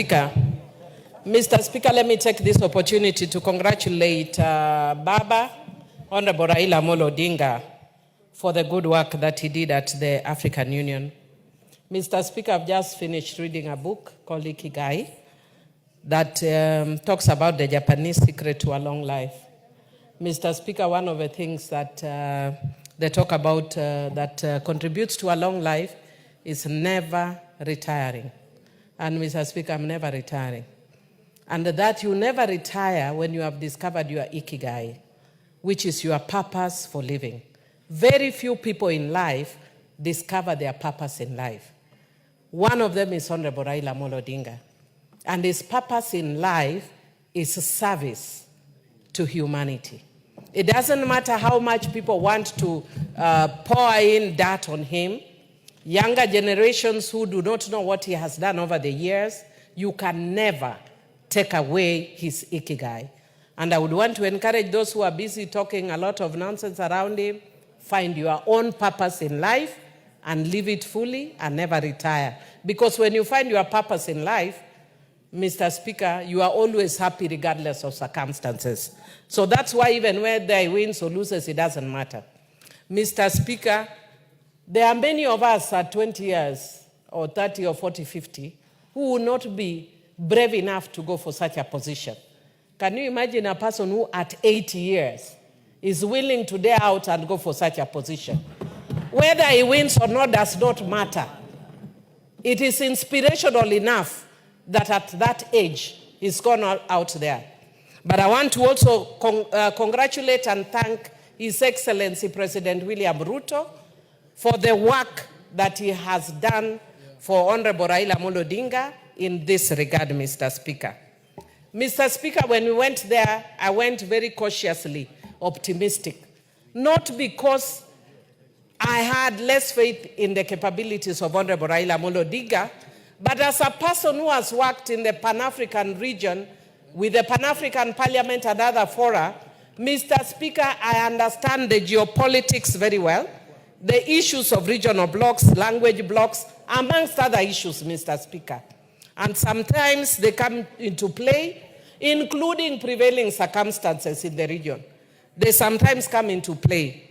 Speaker. Mr. Speaker, let me take this opportunity to congratulate Baba, Honorable Raila Amolo Odinga, for the good work that he did at the African Union. Mr. Speaker, I've just finished reading a book called Ikigai that talks about the Japanese secret to a long life. Mr. Speaker, one of the things that they talk about that contributes to a long life is never retiring. And Mr. Speaker, I'm never retiring. And that you never retire when you have discovered your Ikigai, which is your purpose for living. Very few people in life discover their purpose in life. One of them is Honorable Raila Amolo Odinga. And his purpose in life is service to humanity. It doesn't matter how much people want to pour in dirt on him. Younger generations who do not know what he has done over the years, you can never take away his Ikigai. And I would want to encourage those who are busy talking a lot of nonsense around him, find your own purpose in life and live it fully and never retire. Because when you find your purpose in life, Mr. Speaker, you are always happy regardless of circumstances. So that's why even whether he wins or loses, it doesn't matter. Mr. Speaker, there are many of us at 20 years or 30 or 40, 50 who will not be brave enough to go for such a position. Can you imagine a person who at 80 years is willing to dare out and go for such a position? Whether he wins or not does not matter. It is inspirational enough that at that age he's gone out there. But I want to also congratulate and thank His Excellency President William Ruto for the work that he has done for Honorable Raila Amolo Odinga in this regard, Mr. Speaker. Mr. Speaker, when we went there, I went very cautiously optimistic. Not because I had less faith in the capabilities of Honorable Raila Amolo Odinga, but as a person who has worked in the Pan-African region with the Pan-African Parliament and other fora, Mr. Speaker, I understand the geopolitics very well, the issues of regional blocks, language blocks, amongst other issues, Mr. Speaker. And sometimes they come into play, including prevailing circumstances in the region. They sometimes come into play.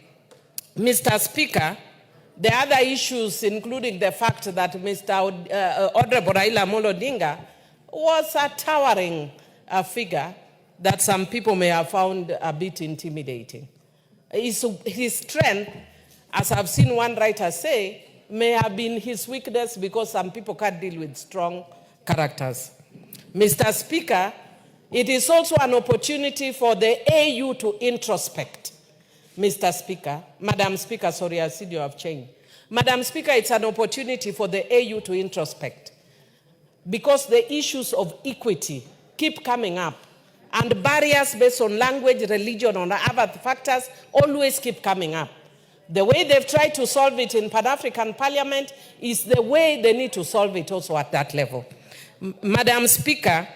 Mr. Speaker, the other issues, including the fact that Honorable Raila Amolo Odinga was a towering figure that some people may have found a bit intimidating. His strength, as I've seen one writer say, may have been his weakness because some people can't deal with strong characters. Mr. Speaker, it is also an opportunity for the AU to introspect. Mr. Speaker, Madam Speaker, sorry, I see you have changed. Madam Speaker, it's an opportunity for the AU to introspect because the issues of equity keep coming up and barriers based on language, religion, or other factors always keep coming up. The way they've tried to solve it in Pan-African Parliament is the way they need to solve it also at that level. Madam Speaker,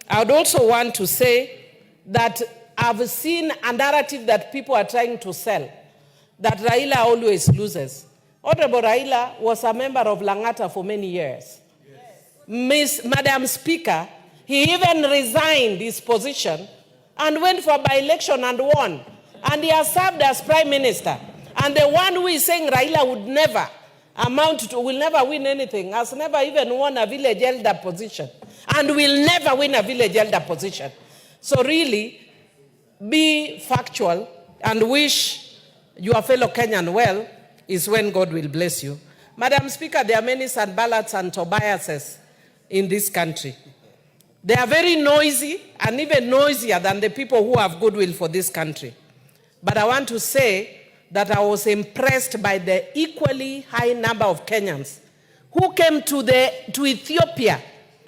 I would also want to say that I've seen a narrative that people are trying to sell, that Raila always loses. Honorable Raila was a member of Langata for many years. Yes. Madam Speaker, he even resigned his position and went for by-election and won. And he has served as Prime Minister. And the one who is saying Raila would never will never win anything, has never even won a village elder position, and will never win a village elder position. So really, be factual and wish your fellow Kenyan well is when God will bless you. Madam Speaker, there are many Sanballats and Tobiases in this country. They are very noisy and even noisier than the people who have goodwill for this country. But I want to say that I was impressed by the equally high number of Kenyans who came to Ethiopia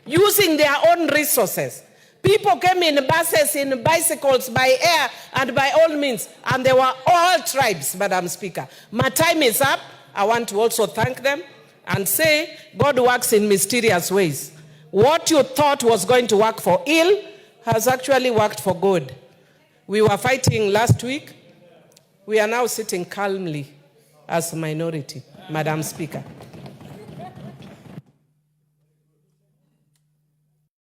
using their own resources. People came in buses, in bicycles, by air, and by all means, and they were all tribes, Madam Speaker. My time is up. I want to also thank them and say God works in mysterious ways. What you thought was going to work for ill has actually worked for good. We were fighting last week. We are now sitting calmly as a minority, Madam Speaker.